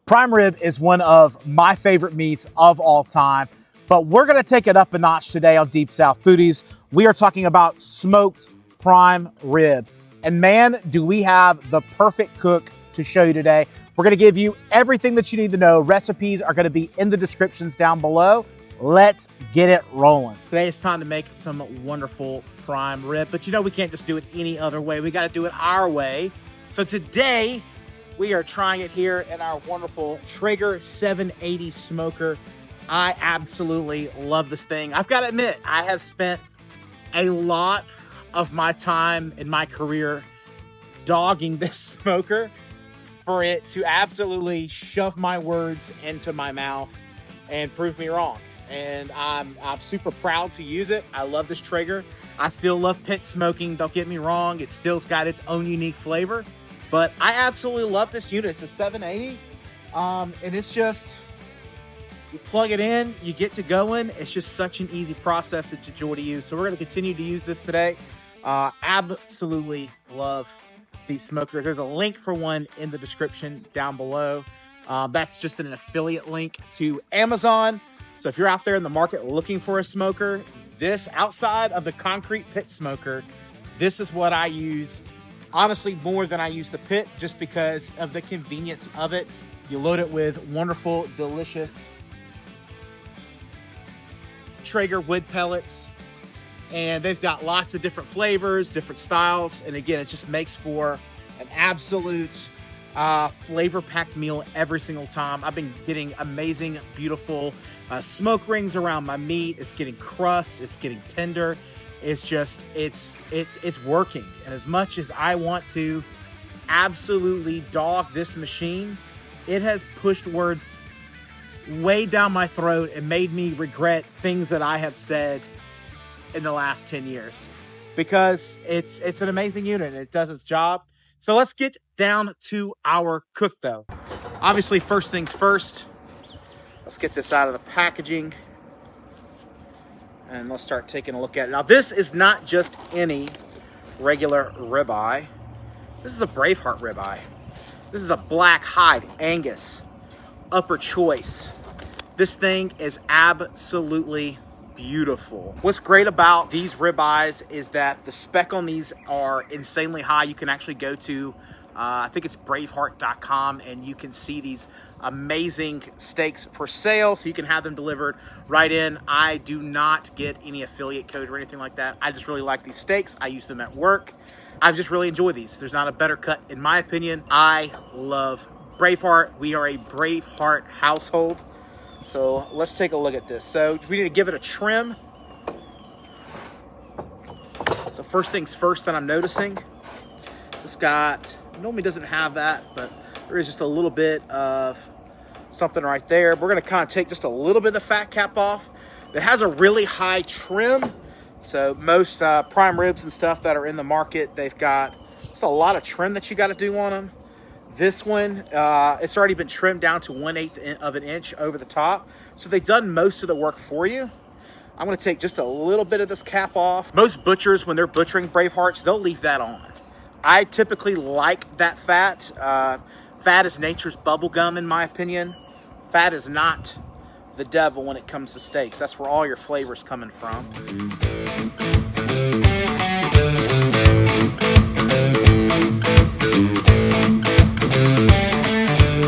Prime rib is one of my favorite meats of all time, but we're gonna take it up a notch today on Deep South Foodies. We are talking about smoked prime rib. And man, do we have the perfect cook to show you today. We're gonna give you everything that you need to know. Recipes are gonna be in the descriptions down below. Let's get it rolling. Today it's time to make some wonderful prime rib, but you know we can't just do it any other way. We gotta do it our way. So today, we are trying it here in our wonderful Traeger 780 smoker. I absolutely love this thing. I've got to admit, I have spent a lot of my time in my career dogging this smoker for it to absolutely shove my words into my mouth and prove me wrong. And I'm super proud to use it. I love this Traeger. I still love pit smoking, don't get me wrong. It still's got its own unique flavor. But I absolutely love this unit. It's a 780, and it's just, you plug it in, you get to going. It's just such an easy process. It's a joy to use. So we're gonna continue to use this today. Absolutely love these smokers. There's a link for one in the description down below. That's just an affiliate link to Amazon. So if you're out there in the market looking for a smoker, this, outside of the concrete pit smoker, this is what I use. Honestly, more than I use the pit, just because of the convenience of it. You load it with wonderful, delicious Traeger wood pellets, and they've got lots of different flavors, different styles, and again, it just makes for an absolute flavor-packed meal every single time. I've been getting amazing, beautiful smoke rings around my meat. It's getting crust, it's getting tender. It's just, it's working. And as much as I want to absolutely dog this machine, it has pushed words way down my throat and made me regret things that I have said in the last 10 years. Because it's an amazing unit and it does its job. So let's get down to our cook though. Obviously, first things first, let's get this out of the packaging. And let's start taking a look at it. Now, this is not just any regular ribeye. This is a Braveheart ribeye. This is a black hide Angus upper choice. This thing is absolutely beautiful. What's great about these ribeyes is that the spec on these are insanely high. You can actually go to I think it's Braveheart.com, and you can see these amazing steaks for sale, so you can have them delivered right in. I do not get any affiliate code or anything like that. I just really like these steaks. I use them at work. I just really enjoy these. There's not a better cut in my opinion. I love Braveheart. We are a Braveheart household. So let's take a look at this. So we need to give it a trim. So first things first that I'm noticing, it's got, normally doesn't have that, but there is just a little bit of something right there. We're gonna kind of take just a little bit of the fat cap off. It has a really high trim. So most prime ribs and stuff that are in the market, they've got just a lot of trim that you gotta do on them. This one, it's already been trimmed down to 1/8 of an inch over the top. So they've done most of the work for you. I'm gonna take just a little bit of this cap off. Most butchers, when they're butchering Bravehearts, they'll leave that on. I typically like that fat. Fat is nature's bubble gum, in my opinion. Fat is not the devil when it comes to steaks. That's where all your flavor's coming from.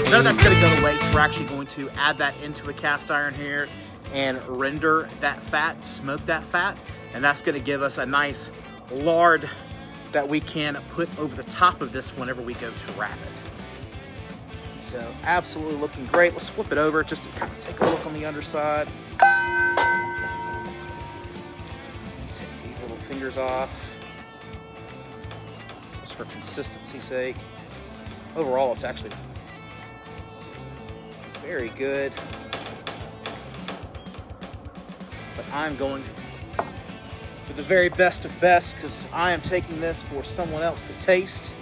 None of that's gonna go to waste. We're actually going to add that into a cast iron here and render that fat, smoke that fat, and that's gonna give us a nice lard that we can put over the top of this whenever we go to wrap it. So absolutely looking great. Let's flip it over just to kind of take a look on the underside. Take these little fingers off, just for consistency's sake. Overall, it's actually very good. But I'm going for the very best of best, because I am taking this for someone else to taste.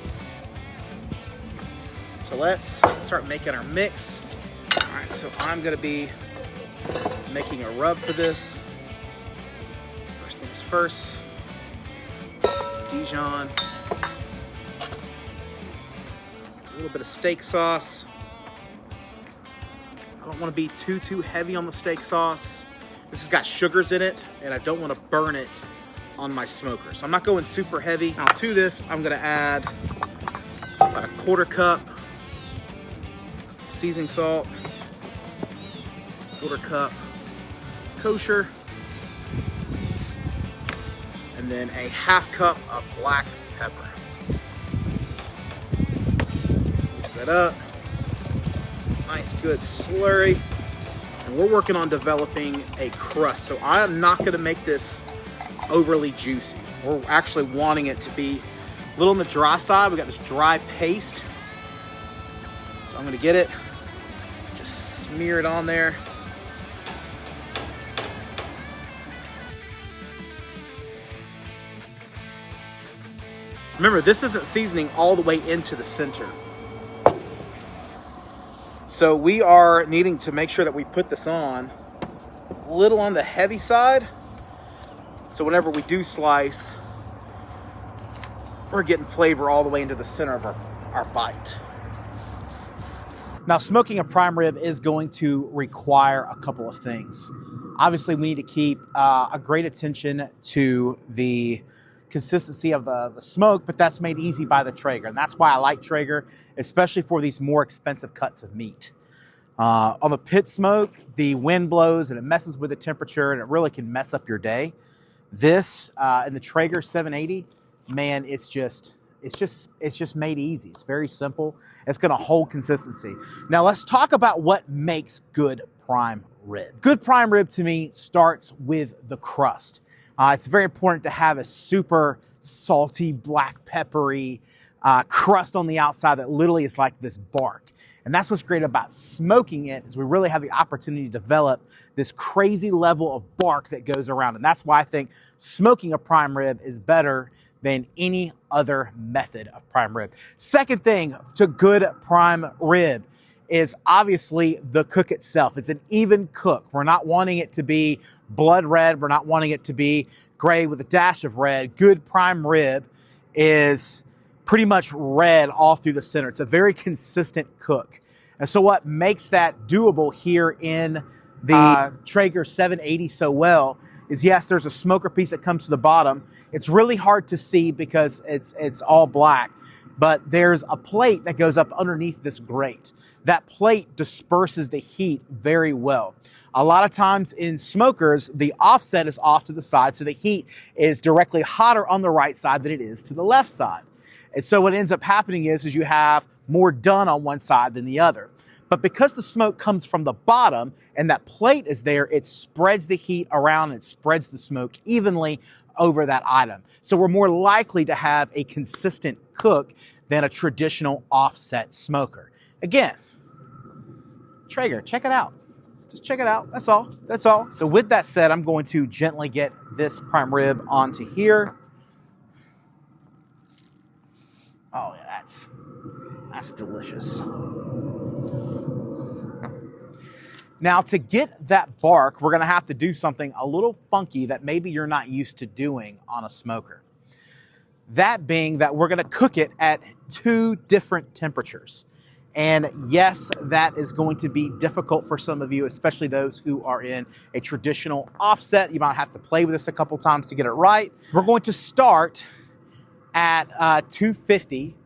So let's start making our mix. All right, so I'm gonna be making a rub for this. First things first, Dijon, a little bit of steak sauce, I don't want to be too heavy on the steak sauce. This has got sugars in it, and I don't want to burn it on my smoker. So I'm not going super heavy. Now to this, I'm gonna add about a 1/4 cup seasoning salt, 1/4 cup kosher, and then a 1/2 cup of black pepper. Mix that up. Nice good slurry. And we're working on developing a crust. So I'm not gonna make this overly juicy. We're actually wanting it to be a little on the dry side. We got this dry paste. So I'm gonna get it, just smear it on there. Remember, this isn't seasoning all the way into the center. So we are needing to make sure that we put this on a little on the heavy side. So whenever we do slice, we're getting flavor all the way into the center of our bite. Now, smoking a prime rib is going to require a couple of things. Obviously, we need to keep a great attention to the consistency of the smoke, but that's made easy by the Traeger. And that's why I like Traeger, especially for these more expensive cuts of meat. On the pit smoke, the wind blows and it messes with the temperature and it really can mess up your day. This in the Traeger 780, man, it's just made easy. It's very simple. It's gonna hold consistency. Now let's talk about what makes good prime rib. Good prime rib to me starts with the crust. It's very important to have a super salty, black peppery crust on the outside that literally is like this bark. And that's what's great about smoking it, is we really have the opportunity to develop this crazy level of bark that goes around. And that's why I think smoking a prime rib is better than any other method of prime rib. Second thing to good prime rib is obviously the cook itself. It's an even cook. We're not wanting it to be blood red. We're not wanting it to be gray with a dash of red. Good prime rib is pretty much red all through the center. It's a very consistent cook. And so what makes that doable here in the Traeger 780 so well is, yes, there's a smoker piece that comes to the bottom. It's really hard to see because it's all black, but there's a plate that goes up underneath this grate. That plate disperses the heat very well. A lot of times in smokers, the offset is off to the side, so the heat is directly hotter on the right side than it is to the left side. And so what ends up happening is you have more done on one side than the other. But because the smoke comes from the bottom and that plate is there, it spreads the heat around and it spreads the smoke evenly over that item. So we're more likely to have a consistent cook than a traditional offset smoker. Again, Traeger, check it out. Just check it out. That's all. That's all. So with that said, I'm going to gently get this prime rib onto here. Oh yeah, that's delicious. Now to get that bark, we're gonna have to do something a little funky that maybe you're not used to doing on a smoker. That being that we're gonna cook it at 2 different temperatures. And yes, that is going to be difficult for some of you, especially those who are in a traditional offset. You might have to play with this a couple times to get it right. We're going to start at 250,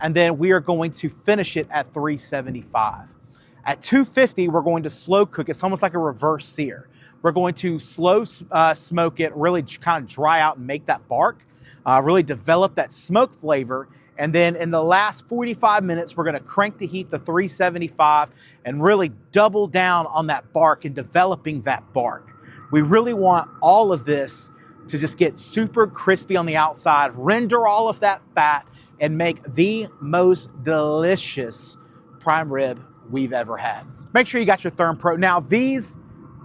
and then we are going to finish it at 375. At 250, we're going to slow cook. It's almost like a reverse sear. We're going to slow smoke it, really kind of dry out and make that bark, really develop that smoke flavor. And then in the last 45 minutes, we're gonna crank the heat to 375 and really double down on that bark and developing that bark. We really want all of this to just get super crispy on the outside, render all of that fat, and make the most delicious prime rib we've ever had. Make sure you got your Therm Pro. Now these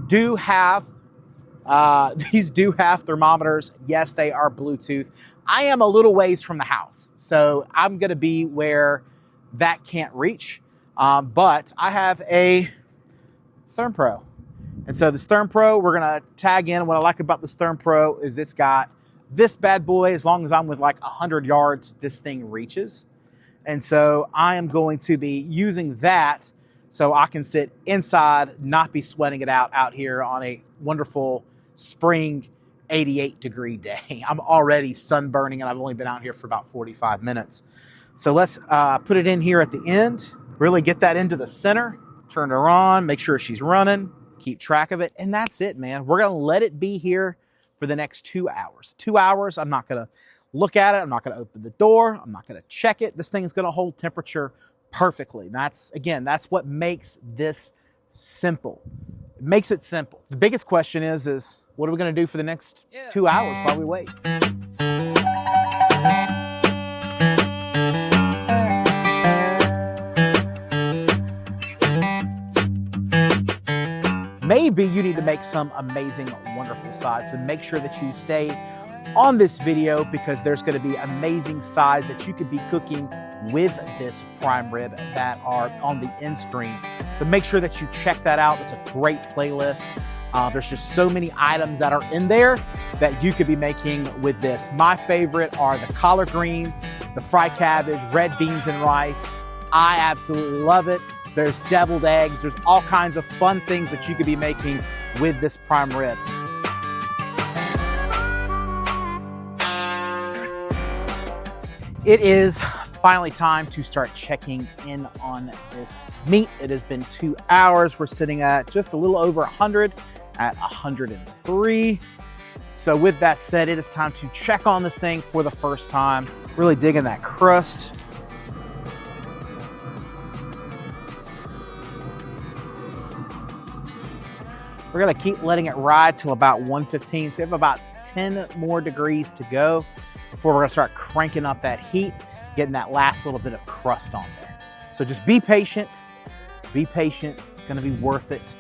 do have thermometers. Yes, they are Bluetooth. I am a little ways from the house, so I'm gonna be where that can't reach. But I have a Therm Pro. And so this Therm Pro, we're gonna tag in. What I like about this Therm Pro is it's got this bad boy. As long as I'm with like 100 yards, this thing reaches. And so I am going to be using that so I can sit inside, not be sweating it out here on a wonderful spring 88-degree day. I'm already sunburning and I've only been out here for about 45 minutes. So let's put it in here at the end, really get that into the center, turn her on, make sure she's running, keep track of it, and that's it, man. We're gonna let it be here for the next 2 hours. 2 hours, I'm not gonna look at it, I'm not gonna open the door, I'm not gonna check it. This thing's gonna hold temperature perfectly. That's, again, that's what makes this simple. It makes it simple. The biggest question is what are we gonna do for the next 2 hours while we wait? Maybe you need to make some amazing, wonderful sides, and make sure that you stay on this video because there's going to be amazing sides that you could be cooking with this prime rib that are on the end screens. So make sure that you check that out. It's a great playlist. There's just so many items that are in there that you could be making with this. My favorite are the collard greens, the fried cabbage, red beans and rice. I absolutely love it. There's deviled eggs. There's all kinds of fun things that you could be making with this prime rib. It is finally time to start checking in on this meat. It has been 2 hours. We're sitting at just a little over 100 at 103. So with that said, it is time to check on this thing for the first time. Really digging that crust. We're gonna keep letting it ride till about 115. So we have about 10 more degrees to go before we're gonna start cranking up that heat, getting that last little bit of crust on there. So just be patient, it's gonna be worth it.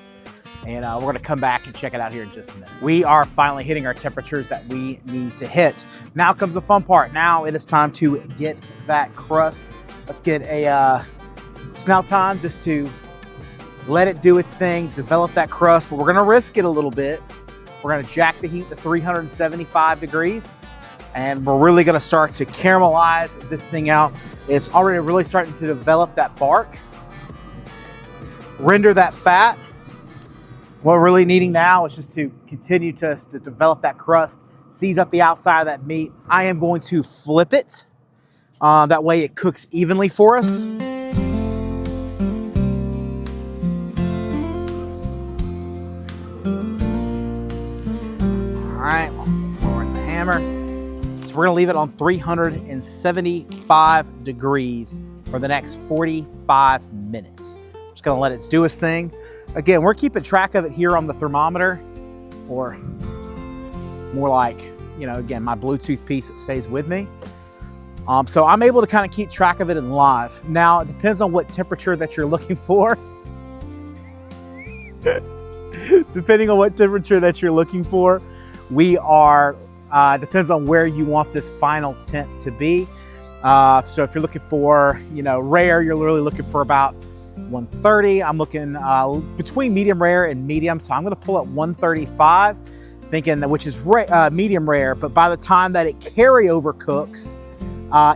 And we're gonna come back and check it out here in just a minute. We are finally hitting our temperatures that we need to hit. Now comes the fun part. Now it is time to get that crust. Let's get a, it's now time just to let it do its thing, develop that crust, but we're gonna risk it a little bit. We're gonna jack the heat to 375 degrees, and we're really gonna start to caramelize this thing out. It's already really starting to develop that bark, render that fat. What we're really needing now is just to continue to develop that crust, seize up the outside of that meat. I am going to flip it. That way it cooks evenly for us. All right, lowering the hammer. So we're gonna leave it on 375 degrees for the next 45 minutes. Just gonna let it do its thing. Again, we're keeping track of it here on the thermometer, or more like, you know, again, my Bluetooth piece that stays with me. So I'm able to kind of keep track of it in live. Now, it depends on what temperature that you're looking for. Depending on what temperature that you're looking for, we are, depends on where you want this final temp to be. So if you're looking for, you know, rare, you're really looking for about 130. I'm looking between medium rare and medium. So I'm gonna pull at 135, thinking that, which is medium rare, but by the time that it carryover cooks,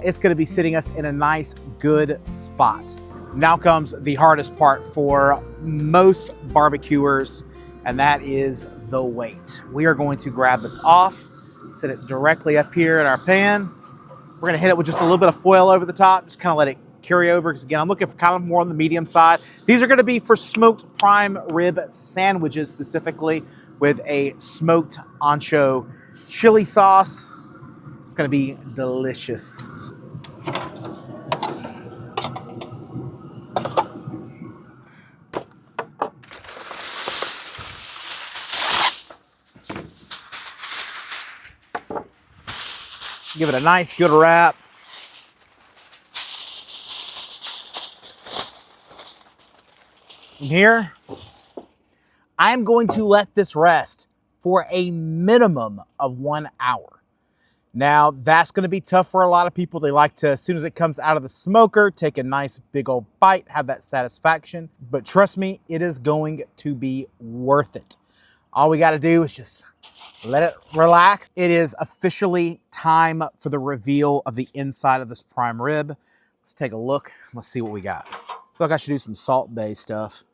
it's gonna be sitting us in a nice, good spot. Now comes the hardest part for most barbecuers, and that is the weight. We are going to grab this off, set it directly up here in our pan. We're gonna hit it with just a little bit of foil over the top, just kind of let it carry over, because again, I'm looking for kind of more on the medium side. These are gonna be for smoked prime rib sandwiches, specifically with a smoked ancho chili sauce. It's gonna be delicious. Give it a nice good wrap. From here, I'm going to let this rest for a minimum of 1 hour. Now, that's gonna be tough for a lot of people. They like to, as soon as it comes out of the smoker, take a nice big old bite, have that satisfaction. But trust me, it is going to be worth it. All we gotta do is just let it relax. It is officially time for the reveal of the inside of this prime rib. Let's take a look. Let's see what we got. feel like I should do some Salt Bay stuff.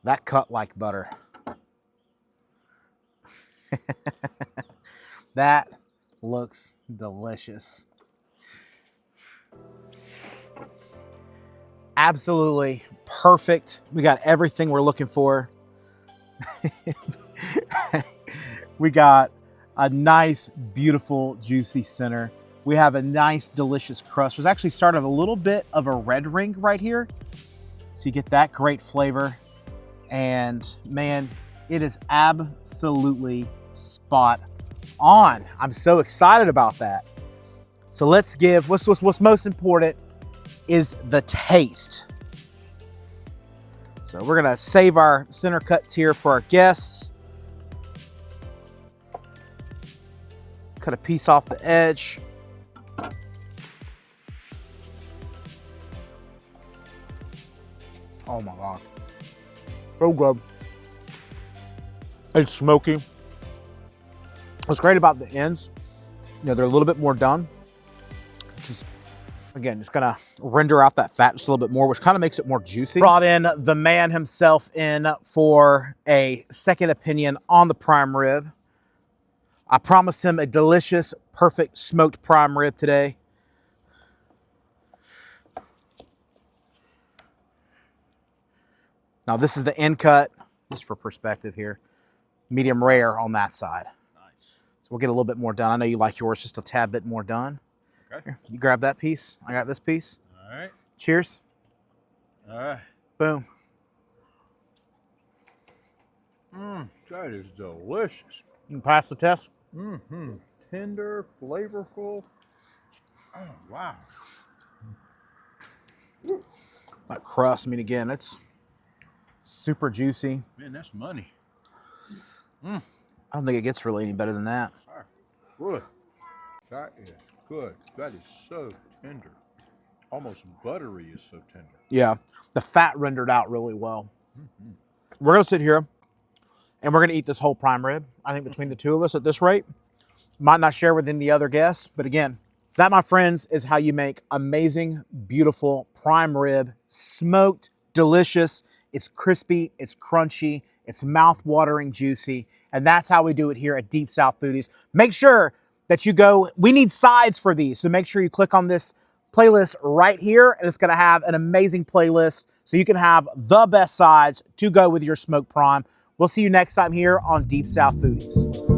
That cut like butter. That looks delicious. Absolutely perfect. We got everything we're looking for. We got a nice, beautiful, juicy center. We have a nice, delicious crust. There's actually started a little bit of a red ring right here. So you get that great flavor. And man, it is absolutely spot on. I'm so excited about that. So let's give, what's most important is the taste. So we're gonna save our center cuts here for our guests. Cut a piece off the edge. Oh my God. So good. It's smoky. What's great about the ends, you know, they're a little bit more done. It's just, again, just gonna render out that fat just a little bit more, which kind of makes it more juicy. Brought in the man himself in for a second opinion on the prime rib. I promised him a delicious, perfect smoked prime rib today. Now this is the end cut, just for perspective here. Medium rare on that side. Nice. So we'll get a little bit more done. I know you like yours just a tad bit more done. Okay. Here, you grab that piece. I got this piece. All right. Cheers. All right. Boom. That is delicious. You can pass the test. Tender, flavorful. Oh, wow. That crust, I mean, again, it's super juicy. Man, that's money. I don't think it gets really any better than that. Good. That is good. That is so tender. Almost buttery is so tender. Yeah, the fat rendered out really well. We're gonna sit here and we're gonna eat this whole prime rib. I think between the two of us at this rate, might not share with any other guests, but again, that, my friends, is how you make amazing, beautiful prime rib, smoked, delicious. It's crispy, it's crunchy, it's mouth-watering juicy, and that's how we do it here at Deep South Foodies. Make sure that you go, we need sides for these, so make sure you click on this playlist right here, and it's gonna have an amazing playlist so you can have the best sides to go with your smoked prime. We'll see you next time here on Deep South Foodies.